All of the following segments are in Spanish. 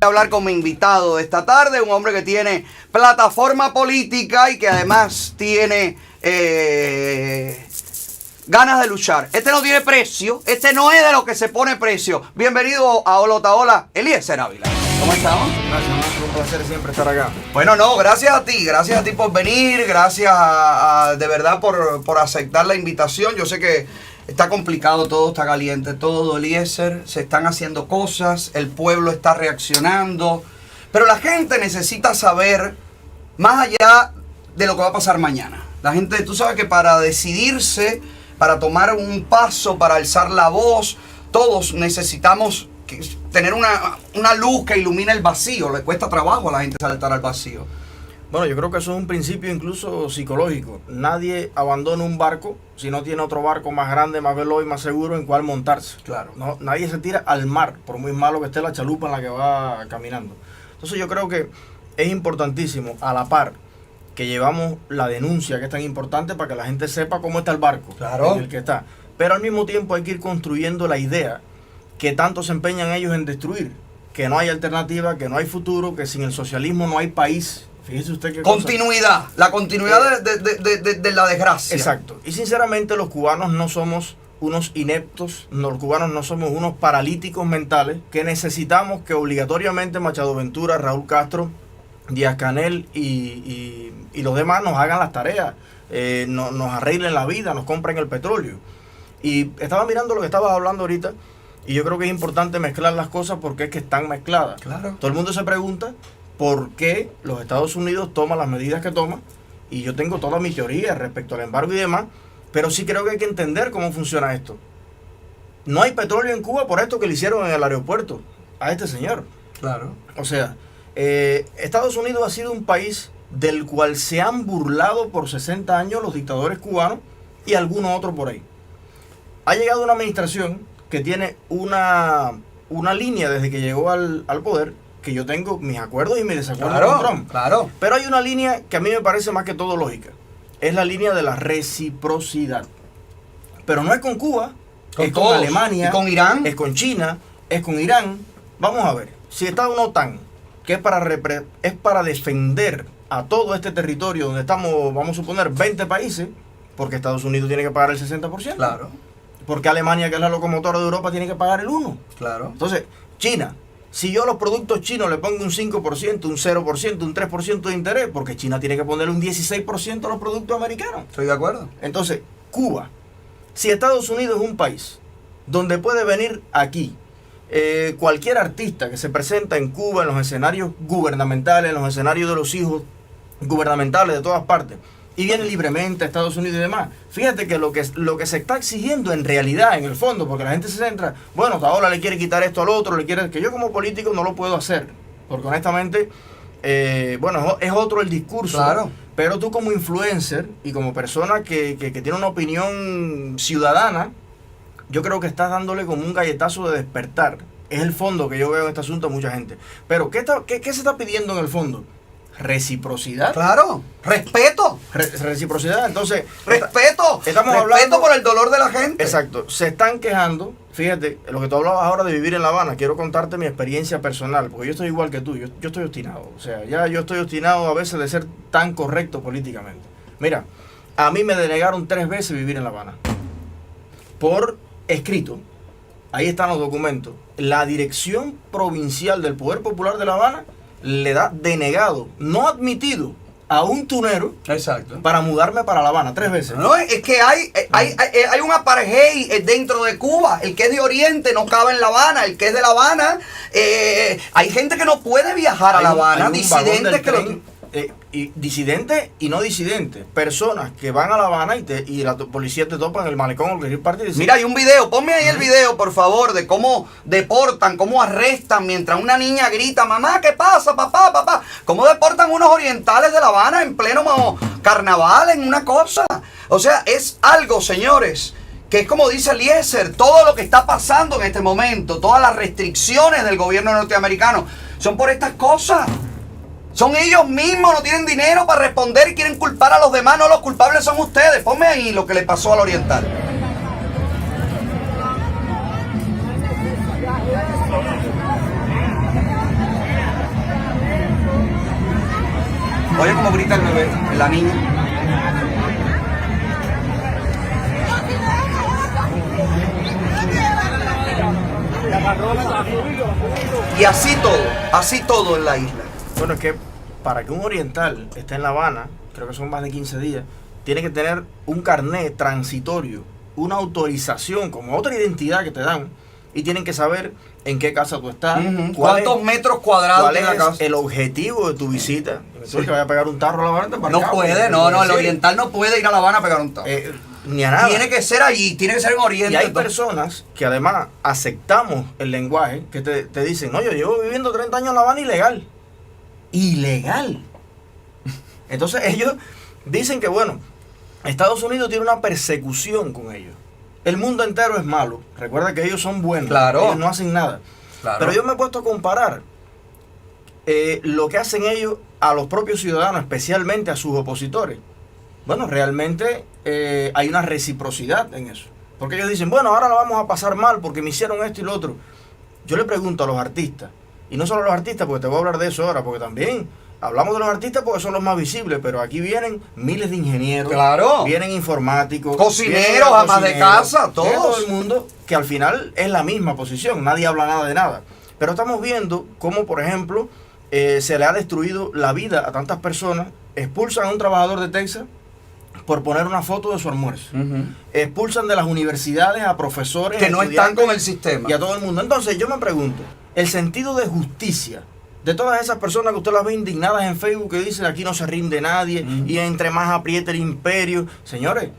Hablar con mi invitado de esta tarde, un hombre que tiene plataforma política y que además tiene ganas de luchar. Este no tiene precio, este no es de lo que se pone precio. Bienvenido a Hola Otaola, Eliezer Ávila. ¿Cómo estamos? Gracias, es un placer siempre estar acá. Bueno, no, gracias a ti por venir, gracias de verdad por aceptar la invitación. Yo sé que está complicado todo, está caliente todo, Eliezer, se están haciendo cosas, el pueblo está reaccionando, pero la gente necesita saber más allá de lo que va a pasar mañana. La gente, tú sabes que para decidirse, para tomar un paso, para alzar la voz, todos necesitamos tener una luz que ilumine el vacío. Le cuesta trabajo a la gente saltar al vacío. Bueno, yo creo que eso es un principio incluso psicológico. Nadie abandona un barco si no tiene otro barco más grande, más veloz y más seguro en cual montarse. Claro. No, nadie se tira al mar, por muy malo que esté la chalupa en la que va caminando. Entonces yo creo que es importantísimo, a la par que llevamos la denuncia, que es tan importante para que la gente sepa cómo está el barco, claro, en el que está. Pero al mismo tiempo hay que ir construyendo la idea que tanto se empeñan ellos en destruir, que no hay alternativa, que no hay futuro, que sin el socialismo no hay país. Fíjese usted qué continuidad, cosa. La continuidad de la desgracia. Exacto. Y sinceramente los cubanos no somos unos ineptos, los cubanos no somos unos paralíticos mentales que necesitamos que obligatoriamente Machado Ventura, Raúl Castro, Díaz-Canel y los demás nos hagan las tareas, nos arreglen la vida, nos compren el petróleo. Y estaba mirando lo que estabas hablando ahorita, y yo creo que es importante mezclar las cosas porque es que están mezcladas. Claro. Todo el mundo se pregunta por qué los Estados Unidos toman las medidas que toman, y yo tengo toda mi teoría respecto al embargo y demás, pero sí creo que hay que entender cómo funciona esto. No hay petróleo en Cuba por esto que le hicieron en el aeropuerto a este señor. Claro. O sea, Estados Unidos ha sido un país del cual se han burlado por 60 años los dictadores cubanos y algunos otros por ahí. Ha llegado una administración que tiene una línea desde que llegó al poder, que yo tengo mis acuerdos y mis desacuerdos con Trump. Claro. Pero hay una línea que a mí me parece más que todo lógica. Es la línea de la reciprocidad. Pero no es con Cuba, es con Alemania, ¿y con Irán? Es con China, es con Irán. Vamos a ver, si está una OTAN, que es para defender a todo este territorio donde estamos, vamos a suponer, 20 países, porque Estados Unidos tiene que pagar el 60%. Claro. Porque Alemania, que es la locomotora de Europa, tiene que pagar el 1%. Claro. Entonces, China, si yo a los productos chinos le pongo un 5%, un 0%, un 3% de interés, porque China tiene que ponerle un 16% a los productos americanos. Estoy de acuerdo. Entonces, Cuba, si Estados Unidos es un país donde puede venir aquí cualquier artista que se presenta en Cuba, en los escenarios gubernamentales, en los escenarios de los hijos gubernamentales de todas partes, y viene libremente a Estados Unidos y demás. Fíjate que lo que se está exigiendo en realidad, en el fondo, porque la gente se centra, bueno, Otaola le quiere quitar esto al otro, que yo como político no lo puedo hacer, porque honestamente, bueno, es otro el discurso, claro, pero tú como influencer y como persona que tiene una opinión ciudadana, yo creo que estás dándole como un galletazo de despertar. Es el fondo que yo veo en este asunto a mucha gente. Pero, ¿qué se está pidiendo en el fondo? Reciprocidad. Claro, respeto. Reciprocidad, entonces. Respeto. Estamos respeto hablando por el dolor de la gente. Exacto. Se están quejando. Fíjate, lo que tú hablabas ahora de vivir en La Habana, quiero contarte mi experiencia personal, porque yo estoy igual que tú, yo estoy obstinado. O sea, ya yo estoy obstinado a veces de ser tan correcto políticamente. Mira, a mí me denegaron 3 veces vivir en La Habana. Por escrito. Ahí están los documentos. La Dirección Provincial del Poder Popular de La Habana le da denegado, no admitido, a un tunero. Exacto. Para mudarme para La Habana 3 veces. No, es que hay un apartheid dentro de Cuba. El que es de Oriente no cabe en La Habana. El que es de La Habana, hay gente que no puede viajar a La Habana. Disidentes que disidentes y no disidentes, personas que van a La Habana y la policía te topa en el malecón o el party. Mira, hay un video, ponme ahí el video, por favor, de cómo deportan, cómo arrestan mientras una niña grita, mamá, ¿qué pasa, papá, papá? Cómo deportan unos orientales de La Habana en pleno carnaval, en una cosa. O sea, es algo, señores, que es como dice Eliezer, todo lo que está pasando en este momento, todas las restricciones del gobierno norteamericano, son por estas cosas. Son ellos mismos, no tienen dinero para responder y quieren culpar a los demás. No, los culpables son ustedes. Ponme ahí lo que le pasó al oriental. Oye cómo grita el bebé, la niña. Y así todo en la isla. Bueno, es que para que un oriental esté en La Habana, creo que son más de 15 días, tiene que tener un carnet transitorio, una autorización, como otra identidad que te dan, y tienen que saber en qué casa tú estás, cuántos metros cuadrados tiene la casa, el objetivo de tu visita. Sí. Que vaya a pegar un tarro a La Habana. No puede, el oriental no puede ir a La Habana a pegar un tarro. Ni a nada. Tiene que ser allí, tiene que ser en Oriente. Y hay personas que además aceptamos el lenguaje, que te dicen, no, yo llevo viviendo 30 años en La Habana ilegal. Ilegal. Entonces ellos dicen que, bueno, Estados Unidos tiene una persecución con ellos. El mundo entero es malo. Recuerda que ellos son buenos. Claro. Ellos no hacen nada. Claro. Pero yo me he puesto a comparar lo que hacen ellos a los propios ciudadanos, especialmente a sus opositores. Bueno, realmente hay una reciprocidad en eso. Porque ellos dicen, bueno, ahora la vamos a pasar mal porque me hicieron esto y lo otro. Yo le pregunto a los artistas, y no solo a los artistas, porque te voy a hablar de eso ahora, porque también hablamos de los artistas porque son los más visibles, pero aquí vienen miles de ingenieros, claro, vienen informáticos, cocineros, amas de casa, todos. Todo el mundo, que al final es la misma posición, nadie habla nada de nada. Pero estamos viendo cómo, por ejemplo, se le ha destruido la vida a tantas personas, expulsan a un trabajador de Texas por poner una foto de su almuerzo. Expulsan de las universidades a profesores que no están con el sistema y a todo el mundo. Entonces yo me pregunto, el sentido de justicia de todas esas personas que usted las ve indignadas en Facebook que dicen aquí no se rinde nadie y entre más aprieta el imperio. Señores,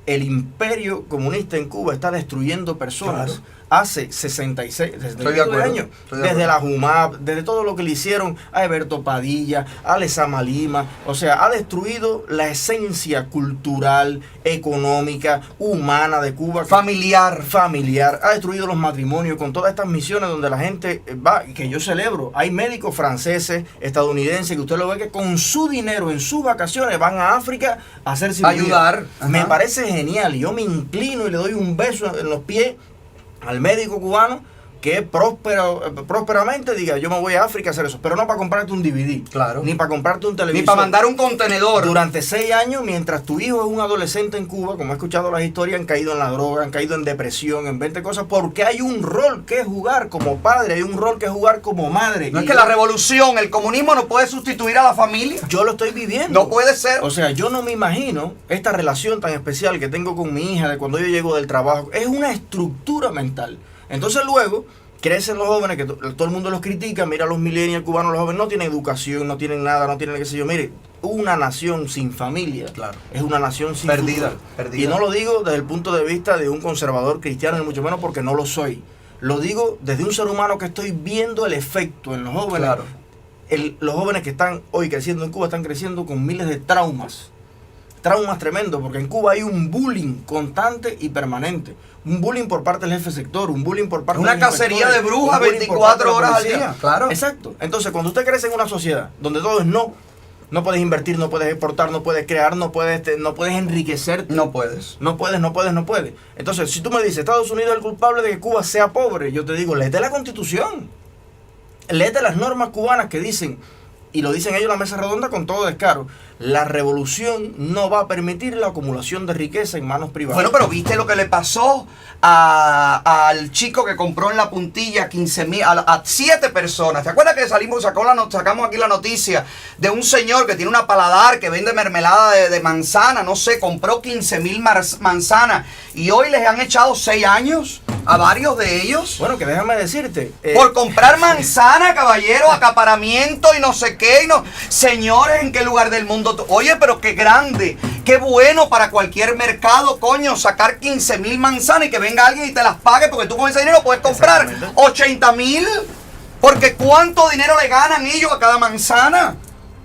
el imperio comunista en Cuba está destruyendo personas. Claro. Hace 66 años, desde la JUMAP, desde todo lo que le hicieron a Eberto Padilla, a Lezama Lima, o sea, ha destruido la esencia cultural, económica, humana de Cuba. Familiar, ha destruido los matrimonios con todas estas misiones donde la gente va, que yo celebro. Hay médicos franceses, estadounidenses, que usted lo ve que con su dinero, en sus vacaciones, van a África a hacer cirugía. Ayudar. Me parece genial, y yo me inclino y le doy un beso en los pies al médico cubano que prósperamente diga, yo me voy a África a hacer eso, pero no para comprarte un DVD, claro, ni para comprarte un televisor, ni para mandar un contenedor. Durante 6 años, mientras tu hijo es un adolescente en Cuba, como he escuchado las historias, han caído en la droga, han caído en depresión, en 20 cosas, porque hay un rol que jugar como padre, hay un rol que jugar como madre. No es que la revolución, el comunismo no puede sustituir a la familia. Yo lo estoy viviendo. No puede ser. O sea, yo no me imagino esta relación tan especial que tengo con mi hija de cuando yo llego del trabajo. Es una estructura mental. Entonces luego crecen los jóvenes, que todo el mundo los critica, mira los millennials cubanos, los jóvenes no tienen educación, no tienen nada, no tienen qué sé yo. Mire, una nación sin familia, claro, es una nación sin perdida. Y no lo digo desde el punto de vista de un conservador cristiano, ni mucho menos porque no lo soy. Lo digo desde un ser humano que estoy viendo el efecto en los jóvenes. Claro. Los jóvenes que están hoy creciendo en Cuba están creciendo con miles de traumas tremendos, porque en Cuba hay un bullying constante y permanente. Un bullying por parte del jefe sector, un bullying por parte de una cacería de brujas 24 horas al día. Claro. Exacto. Entonces, cuando usted crece en una sociedad donde todo es no puedes invertir, no puedes exportar, no puedes crear, no puedes enriquecerte. No puedes. No puedes. Entonces, si tú me dices, Estados Unidos es el culpable de que Cuba sea pobre, yo te digo, léete la Constitución. Léete las normas cubanas que dicen, y lo dicen ellos en la mesa redonda con todo descaro, la revolución no va a permitir la acumulación de riqueza en manos privadas. Bueno, pero ¿viste lo que le pasó al chico que compró en la puntilla 15,000, a 7 personas? ¿Te acuerdas que sacamos aquí la noticia de un señor que tiene una paladar que vende mermelada de manzana? No sé, compró 15,000 manzanas y hoy les han echado 6 años a varios de ellos. Bueno, que déjame decirte. Por comprar manzana, caballero, acaparamiento y no sé qué. Señores, ¿en qué lugar del mundo? Oye, pero qué grande, qué bueno para cualquier mercado, coño, sacar 15,000 manzanas y que venga alguien y te las pague, porque tú con ese dinero puedes comprar 80,000. Porque ¿cuánto dinero le ganan ellos a cada manzana?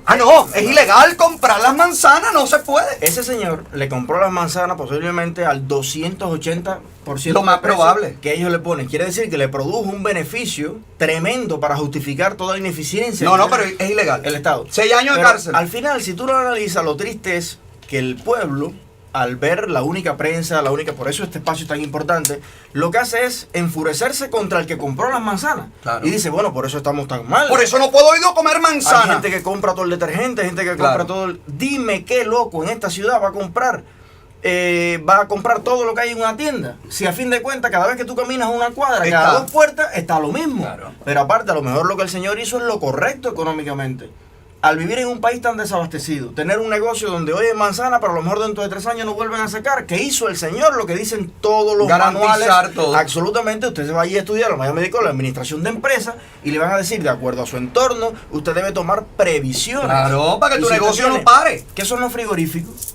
Ah, no, es ilegal comprar las manzanas, no se puede. Ese señor le compró las manzanas posiblemente al 280%. Lo más probable. Que ellos le ponen. Quiere decir que le produjo un beneficio tremendo para justificar toda la ineficiencia. No, pero es ilegal. El Estado. 6 años de cárcel. Al final, si tú lo analizas, lo triste es que el pueblo al ver la única prensa, por eso este espacio es tan importante, lo que hace es enfurecerse contra el que compró las manzanas. Claro. Y dice, bueno, por eso estamos tan mal. Por eso no puedo ir a comer Hay manzana. gente que compra todo el detergente, gente que Claro. compra todo el... Dime qué loco en esta ciudad va a comprar todo lo que hay en una tienda. Si a fin de cuentas, cada vez que tú caminas una cuadra, Está. cada 2 puertas, está lo mismo. Claro. Pero aparte, a lo mejor lo que el señor hizo es lo correcto económicamente. Al vivir en un país tan desabastecido, tener un negocio donde hoy hay manzana, pero a lo mejor dentro de 3 años no vuelven a sacar, ¿qué hizo el señor? Lo que dicen todos los Garantizar manuales. todo. Absolutamente, usted se va allí a estudiar a la Miami College, la administración de empresas, y le van a decir, de acuerdo a su entorno, usted debe tomar previsiones. Claro, para que Y tu si usted negocio no tiene- pare. ¿Qué son los frigoríficos?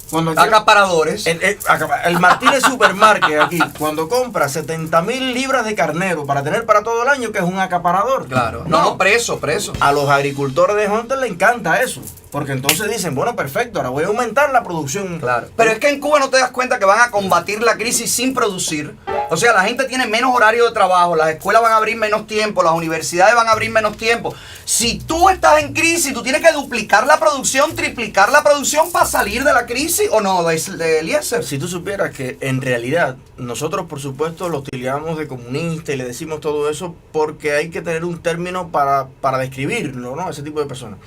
Cuando Acaparadores. el Martínez Supermarket aquí, cuando compra 70,000 libras de carnero para tener para todo el año, que es un acaparador. Claro. No, preso. A los agricultores de Hunter le encanta eso, porque entonces dicen, bueno, perfecto, ahora voy a aumentar la producción. Claro. Pero es que en Cuba no te das cuenta que van a combatir la crisis sin producir. O sea, la gente tiene menos horario de trabajo, las escuelas van a abrir menos tiempo, las universidades van a abrir menos tiempo. Si tú estás en crisis, tú tienes que duplicar la producción, triplicar la producción para salir de la crisis, ¿o no, de Eliezer? Si tú supieras que en realidad nosotros por supuesto lo tildamos de comunista y le decimos todo eso porque hay que tener un término para describirlo, ¿no? Ese tipo de personas.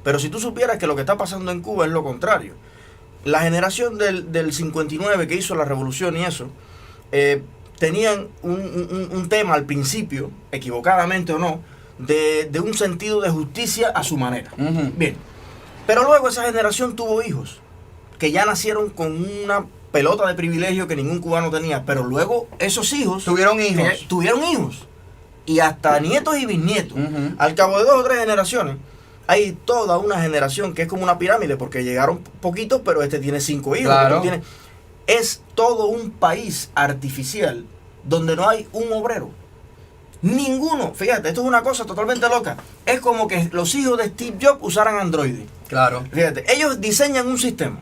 Pero si tú supieras que lo que está pasando en Cuba es lo contrario. La generación del 59 que hizo la revolución y eso, tenían un tema al principio, equivocadamente o no, de un sentido de justicia a su manera. Ujú. Bien, pero luego esa generación tuvo hijos que ya nacieron con una pelota de privilegio que ningún cubano tenía, pero luego esos hijos Tuvieron hijos. tuvieron hijos y hasta nietos y bisnietos. Ujú. Al cabo de 2 o 3 generaciones hay toda una generación que es como una pirámide porque llegaron poquitos, pero este tiene 5 hijos. Claro. otro tiene- Es todo un país artificial donde no hay un obrero. Ninguno. Fíjate, esto es una cosa totalmente loca. Es como que los hijos de Steve Jobs usaran Android. Claro. Fíjate, ellos diseñan un sistema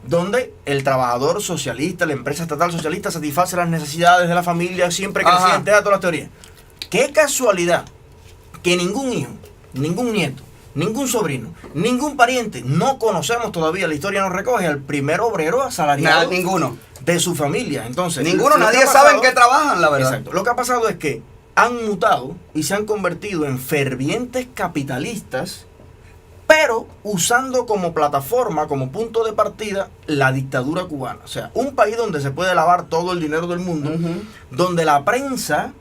donde el trabajador socialista, la empresa estatal socialista satisface las necesidades de la familia siempre Ajá. creciente, todas las teorías. Qué casualidad que ningún hijo, ningún nieto, ningún sobrino, ningún pariente, no conocemos todavía, la historia nos recoge al primer obrero asalariado Ninguno. de su familia. Entonces, Ninguno, lo que nadie ha sabe en pasado- qué trabajan, la verdad. Exacto. Lo que ha pasado es que han mutado y se han convertido en fervientes capitalistas, pero usando como plataforma, como punto de partida, la dictadura cubana. O sea, un país donde se puede lavar todo el dinero del mundo, Ujú. donde la prensa,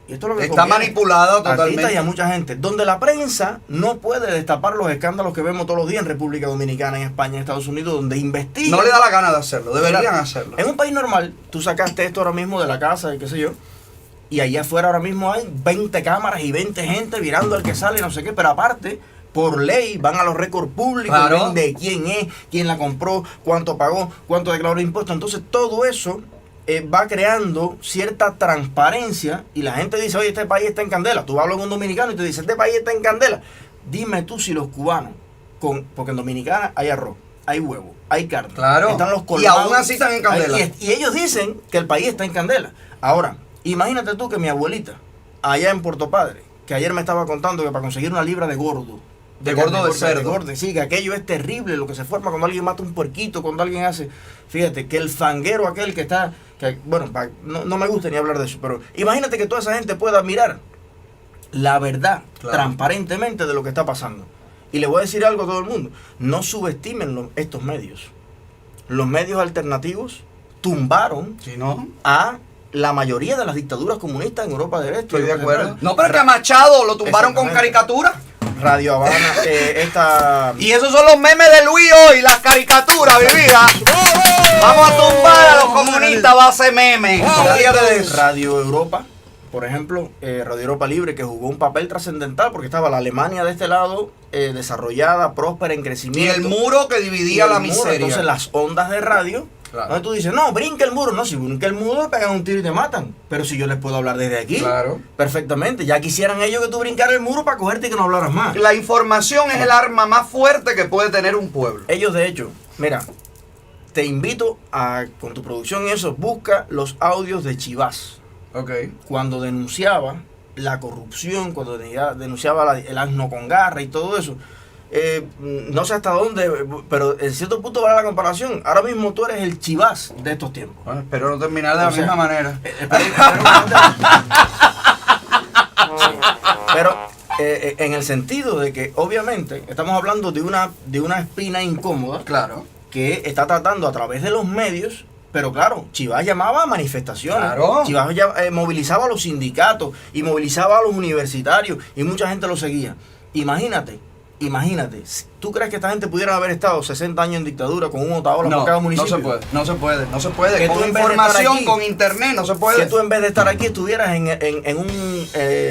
y esto es lo que Está conviene manipulada a artistas totalmente. y a mucha gente, donde la prensa no puede destapar los escándalos que vemos todos los días en República Dominicana, en España, en Estados Unidos, donde investigan. No le da la gana de hacerlo, deberían Claro. hacerlo. En un país normal, tú sacaste esto ahora mismo de la casa y qué sé yo, y allá afuera ahora mismo hay 20 cámaras y 20 gente mirando al que sale, no sé qué, pero aparte, por ley, van a los récords públicos, Claro. ven de quién es, quién la compró, cuánto pagó, cuánto declaró de impuestos. Entonces, todo eso va creando cierta transparencia y la gente dice, oye, este país está en candela. Tú hablas con un dominicano y te dice, este país está en candela. Dime tú si los cubanos, porque en Dominicana hay arroz, hay huevo, hay carne, Claro. están los Y colmados, aún así están en candela. y ellos dicen que el país está en candela. Ahora, imagínate tú que mi abuelita, allá en Puerto Padre, que ayer me estaba contando que para conseguir una libra de gordo, De gordo carne de cerdo. gordo, sí, que aquello es terrible, lo que se forma cuando alguien mata un puerquito, cuando alguien hace, fíjate, que el fanguero aquel que está, bueno, no me gusta ni hablar de eso, pero imagínate que toda esa gente pueda mirar la verdad Claro. transparentemente de lo que está pasando. Y le voy a decir algo a todo el mundo, no subestimen estos medios. Los medios alternativos tumbaron Si no, a la mayoría de las dictaduras comunistas en Europa del Este. estoy de en acuerdo. general. No, pero es que a Machado lo tumbaron con Exactamente. caricatura. Radio Habana, esta... Y esos son los memes de Luis hoy, las caricaturas, mi vida. Vamos a tumbar a los comunistas a base de memes. Olvídate de eso. Radio Europa, por ejemplo, Radio Europa Libre, que jugó un papel trascendental porque estaba la Alemania de este lado, desarrollada, próspera, en Y crecimiento. el muro que Y dividía el la muro. miseria. Entonces las ondas de radio, Claro. donde tú dices, no, brinca el muro. No, si brinca el muro, pegan un tiro y te matan. Pero si yo les puedo hablar desde aquí, Claro. perfectamente. Ya quisieran ellos que tú brincaras el muro para cogerte y que no hablaras más. La información es el arma más fuerte que puede tener un pueblo. Ellos, de hecho, mira, te invito a, con tu producción y eso, busca los audios de Chivás. Ok. Cuando denunciaba la corrupción, cuando denunciaba el asno con garra y todo eso. no sé hasta dónde, pero en cierto punto vale la comparación. Ahora mismo tú eres el Chivas de estos tiempos. Bueno, espero no terminar de la misma manera. Pero en el sentido de que obviamente estamos hablando de una espina incómoda, Claro. que está tratando a través de los medios. Pero claro, Chivas llamaba a manifestaciones, Claro. Chivas movilizaba a los sindicatos y movilizaba a los universitarios y mucha gente lo seguía. Imagínate, ¿tú crees que esta gente pudiera haber estado 60 años en dictadura con un Otaola por cada municipio? No se puede. Que tú Con en vez de información, estar aquí, con internet, no se puede. Que tú en vez de estar aquí estuvieras en un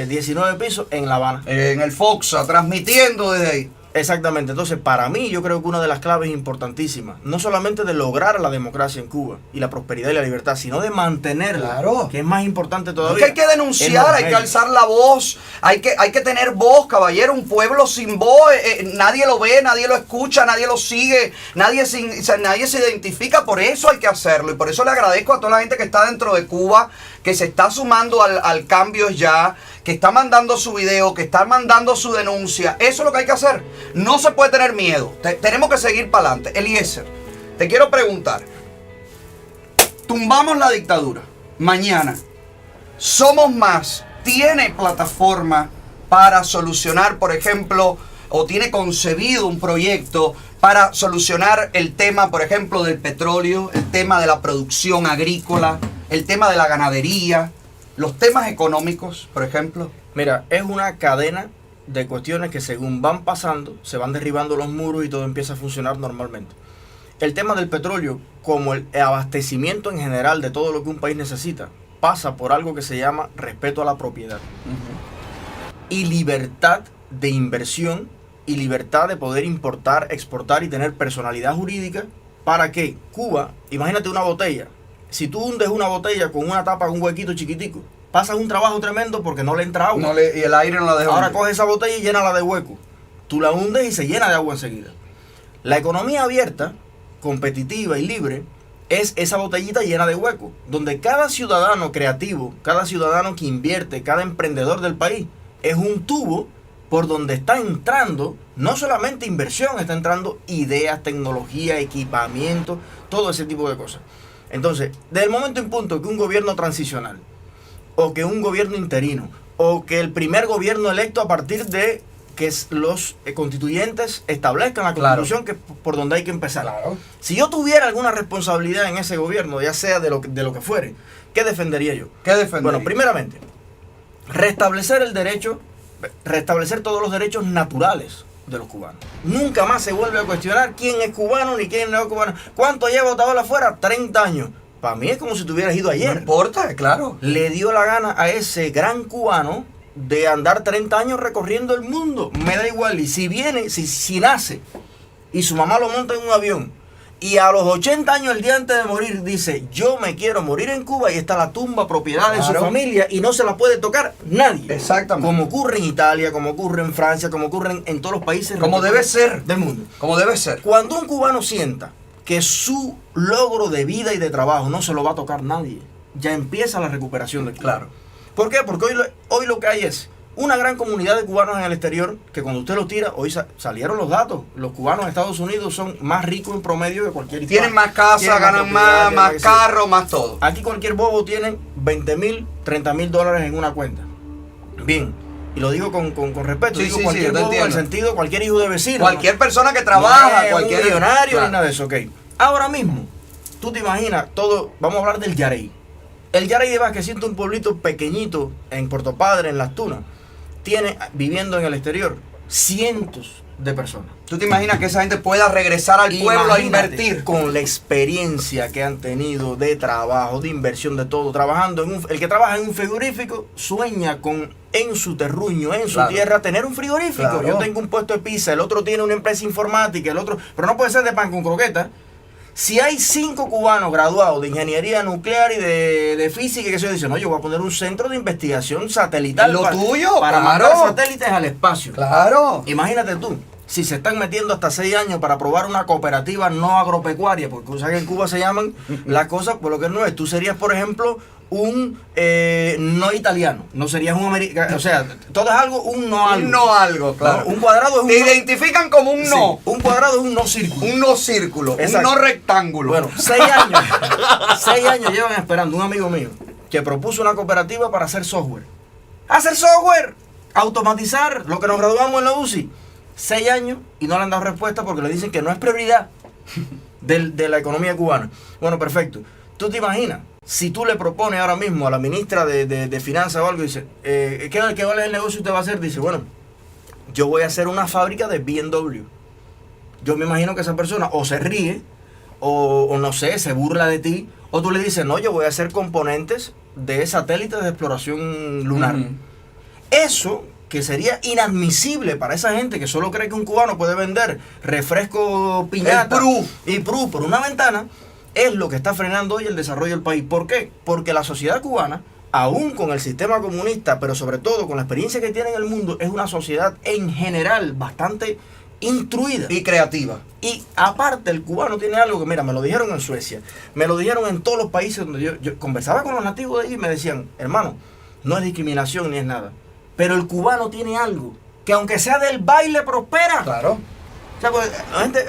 19 pisos en La Habana. En el Foxa, transmitiendo desde ahí. Exactamente, entonces para mí yo creo que una de las claves importantísimas, no solamente de lograr la democracia en Cuba y la prosperidad y la libertad, sino de mantenerla, Claro. que es más importante todavía. Es que hay que denunciar, hay que alzar la voz, hay que tener voz, caballero. Un pueblo sin voz, nadie lo ve, nadie lo escucha, nadie lo sigue, nadie se identifica. Por eso hay que hacerlo, y por eso le agradezco a toda la gente que está dentro de Cuba, que se está sumando al cambio ya, que está mandando su video, que está mandando su denuncia. Eso es lo que hay que hacer. No se puede tener miedo. Tenemos que seguir para adelante. Eliezer, te quiero preguntar. Tumbamos la dictadura. Mañana. Somos Más. ¿Tiene plataforma para solucionar, por ejemplo, o tiene concebido un proyecto para solucionar el tema, por ejemplo, del petróleo, el tema de la producción agrícola, el tema de la ganadería, los temas económicos, por ejemplo? Mira, es una cadena de cuestiones que según van pasando, se van derribando los muros y todo empieza a funcionar normalmente. El tema del petróleo, como el abastecimiento en general de todo lo que un país necesita, pasa por algo que se llama respeto a la propiedad. Y libertad de inversión y libertad de poder importar, exportar y tener personalidad jurídica para que Cuba, imagínate una botella, si tú hundes una botella con una tapa, con un huequito chiquitico, pasas un trabajo tremendo porque no le entra agua. Y el aire no la deja. Ahora coge esa botella y llénala de hueco. Tú la hundes y se llena de agua enseguida. La economía abierta, competitiva y libre, es esa botellita llena de hueco, donde cada ciudadano creativo, cada ciudadano que invierte, cada emprendedor del país, es un tubo por donde está entrando, no solamente inversión, está entrando ideas, tecnología, equipamiento, todo ese tipo de cosas. Entonces, desde el momento en punto que un gobierno transicional, o que un gobierno interino, o que el primer gobierno electo a partir de que los constituyentes establezcan la constitución, que por donde hay que empezar. Claro. Si yo tuviera alguna responsabilidad en ese gobierno, ya sea de lo que fuere, ¿qué defendería yo? ¿Qué defendería? Bueno, primeramente, restablecer todos los derechos naturales de los cubanos. Nunca más se vuelve a cuestionar quién es cubano ni quién no es cubano. ¿Cuánto lleva Otaola afuera? 30 años. Para mí es como si te hubieras ido ayer. No importa, claro. Le dio la gana a ese gran cubano de andar 30 años recorriendo el mundo. Me da igual. Y si viene, si nace y su mamá lo monta en un avión y a los 80 años, el día antes de morir, dice: yo me quiero morir en Cuba, y está la tumba propiedad de su familia y no se la puede tocar nadie. Exactamente. Como ocurre en Italia, como ocurre en Francia, como ocurre en todos los países como debe ser del mundo. Como debe ser. Cuando un cubano sienta que su logro de vida y de trabajo no se lo va a tocar nadie, ya empieza la recuperación de Cuba. Claro. ¿Por qué? Porque hoy lo que hay es una gran comunidad de cubanos en el exterior, que cuando usted lo tira, hoy salieron los datos, los cubanos en Estados Unidos son más ricos en promedio que cualquier hispano. Tienen más casa, ganan más carro, más todo. Aquí cualquier bobo tiene 20,000, 30,000 dólares en una cuenta. Bien, y lo digo con respeto, Sí, digo sí, cualquier sí, bobo en el entiendo. sentido, cualquier hijo de vecino. Cualquier persona que trabaja, no cualquier un millonario, claro. ni nada de eso, ok. Ahora mismo, tú te imaginas todo, vamos a hablar del Yarey. El Yarey de Vázquez, siento un pueblito pequeñito en Puerto Padre, en Las Tunas, tiene viviendo en el exterior cientos de personas. ¿Tú te imaginas que esa gente pueda regresar al pueblo a invertir? Con la experiencia que han tenido de trabajo, de inversión, de todo, trabajando el que trabaja en un frigorífico sueña con en su terruño, en su tierra, tener un frigorífico. Claro. Yo tengo un puesto de pizza, el otro tiene una empresa informática, el otro, pero no puede ser de pan con croqueta. Si hay 5 cubanos graduados de ingeniería nuclear y de física, que se dicen: no, yo voy a poner un centro de investigación satelital Lo tuyo, para claro. mandar satélites al espacio. Claro. Imagínate tú, si se están metiendo hasta 6 años para probar una cooperativa no agropecuaria, porque sabes que en Cuba se llaman las cosas por lo que no es. Tú serías, por ejemplo, un no italiano, no serías un americano, o sea, todo es algo, un no algo. Un no algo, claro. No, un cuadrado es un Te no, identifican como un no. sí, un cuadrado es un no círculo. Un no círculo, Exacto. un no rectángulo. Bueno, 6 años llevan esperando un amigo mío que propuso una cooperativa para hacer software. Hacer software, automatizar lo que nos graduamos en la UCI. 6 años y no le han dado respuesta porque le dicen que no es prioridad de la economía cubana. Bueno, perfecto. ¿Tú te imaginas? Si tú le propones ahora mismo a la ministra de Finanzas o algo, dice, ¿qué vale el negocio usted va a hacer? Dice, bueno, yo voy a hacer una fábrica de BMW. Yo me imagino que esa persona o se ríe, o no sé, se burla de ti, o tú le dices, no, yo voy a hacer componentes de satélites de exploración lunar. Eso, que sería inadmisible para esa gente que solo cree que un cubano puede vender refresco piñata y Prú por una ventana, es lo que está frenando hoy el desarrollo del país. ¿Por qué? Porque la sociedad cubana, aún con el sistema comunista, pero sobre todo con la experiencia que tiene en el mundo, es una sociedad en general bastante instruida y creativa. Y aparte el cubano tiene algo que, mira, me lo dijeron en Suecia, me lo dijeron en todos los países donde yo conversaba con los nativos de allí y me decían, hermano, no es discriminación ni es nada, pero el cubano tiene algo que aunque sea del baile prospera. Claro. O sea, pues,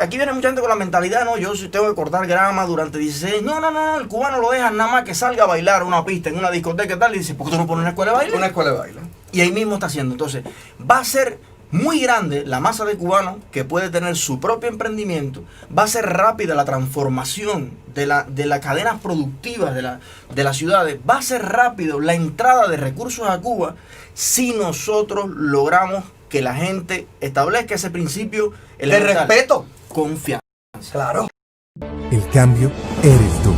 aquí viene mucha gente con la mentalidad, no, yo si tengo que cortar grama durante 16, no, el cubano lo deja nada más que salga a bailar una pista en una discoteca y tal, y dice, ¿por qué tú no pones una escuela de baile? Una escuela de baile. Y ahí mismo está haciendo. Entonces, va a ser muy grande la masa de cubanos que puede tener su propio emprendimiento, va a ser rápida la transformación de las cadenas productivas de las ciudades, va a ser rápido la entrada de recursos a Cuba si nosotros logramos que la gente establezca ese principio de respeto, confianza. Claro. El cambio eres tú.